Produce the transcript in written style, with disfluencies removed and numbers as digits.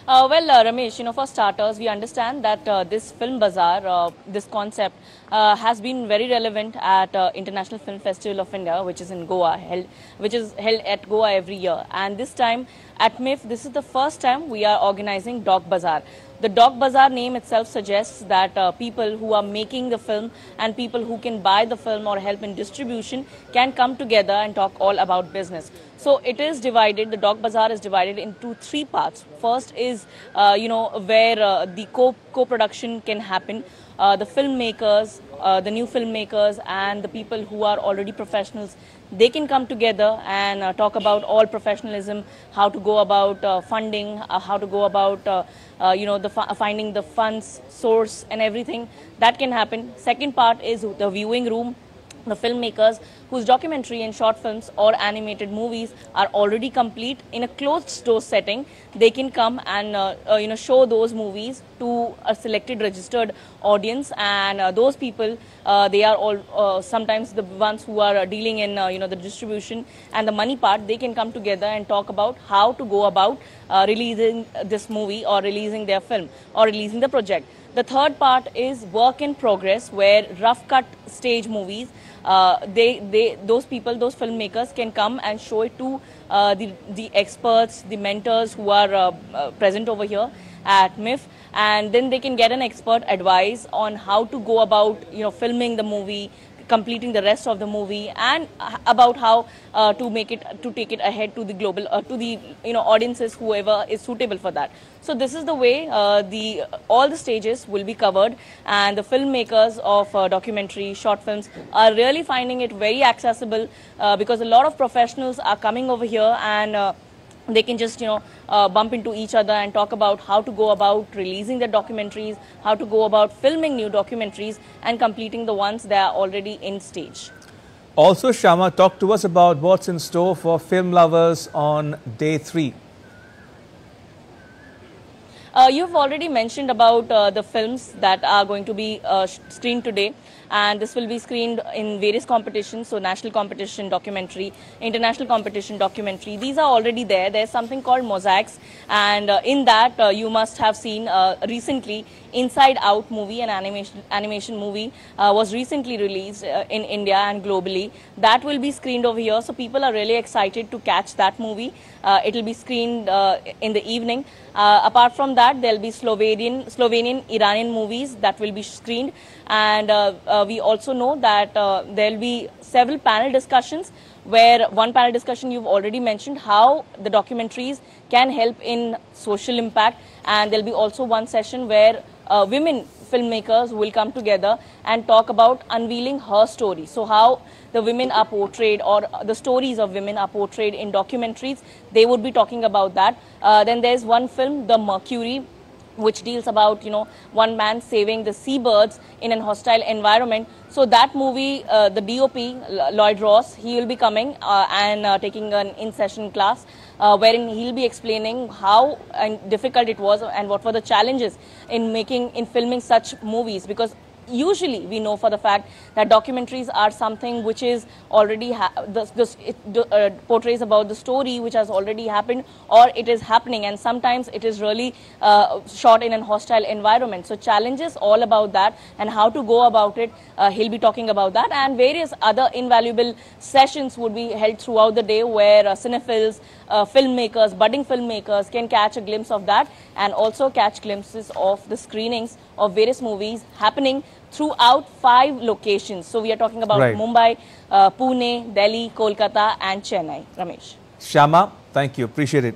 Ramesh, for starters, we understand that this film bazaar, this concept, has been very relevant at International Film Festival of India, which is in Goa, which is held at Goa every year. And this time at MIF, this is the first time we are organizing Doc Bazaar. The Doc Bazaar name itself suggests that people who are making the film and people who can buy the film or help in distribution can come together and talk all about business. So it is divided, the Doc Bazaar is divided into three parts. First is, where the co-production can happen. The filmmakers, the new filmmakers and the people who are already professionals, they can come together and talk about all professionalism, how to go about funding, how to go about finding the funds, source and everything. That can happen. Second part is the viewing room. The filmmakers whose documentary and short films or animated movies are already complete in a closed door setting, they can come and show those movies to a selected registered audience, and those people they are all sometimes the ones who are dealing in the distribution and the money part. They can come together and talk about how to go about releasing this movie or releasing their film or releasing the project. The third part is work in progress, where rough cut stage movies, those people, those filmmakers can come and show it to the experts, the mentors who are present over here at MIF, and then they can get an expert advice on how to go about filming the movie, completing the rest of the movie, and about how to take it ahead to the global to the audiences, whoever is suitable for that. So this is the way all the stages will be covered, and the filmmakers of documentary short films are really finding it very accessible because a lot of professionals are coming over here, and they can just bump into each other and talk about how to go about releasing their documentaries, how to go about filming new documentaries and completing the ones that are already in stage. Also, Shyama, talk to us about what's in store for film lovers on day 3. You've already mentioned about the films that are going to be screened today, and this will be screened in various competitions. So national competition documentary, international competition documentary, these are already there. There's something called Mosaics, and in that you must have seen recently Inside Out movie, an animation movie was recently released in India and globally. That will be screened over here, so people are really excited to catch that movie. It will be screened in the evening. Apart from that, there will be Slovenian, Iranian movies that will be screened, and we also know that there will be several panel discussions, where one panel discussion you've already mentioned, how the documentaries can help in social impact, and there will be also one session where women filmmakers will come together and talk about unveiling her story. So how the women are portrayed, or the stories of women are portrayed in documentaries, they would be talking about that. Then there's one film, The Mercury, which deals about one man saving the seabirds in an hostile environment. So that movie, the DOP Lloyd Ross, he will be coming and taking an in-session class wherein he'll be explaining how difficult it was and what were the challenges in filming such movies, because usually we know for the fact that documentaries are something which is already portrays about the story which has already happened or it is happening, and sometimes it is really shot in a hostile environment. So challenges all about that and how to go about it, he'll be talking about that, and various other invaluable sessions would be held throughout the day, where cinephiles, filmmakers, budding filmmakers can catch a glimpse of that, and also catch glimpses of the screenings of various movies happening throughout 5 locations. So we are talking about Mumbai, Pune, Delhi, Kolkata and Chennai. Ramesh. Shyama, thank you. Appreciate it.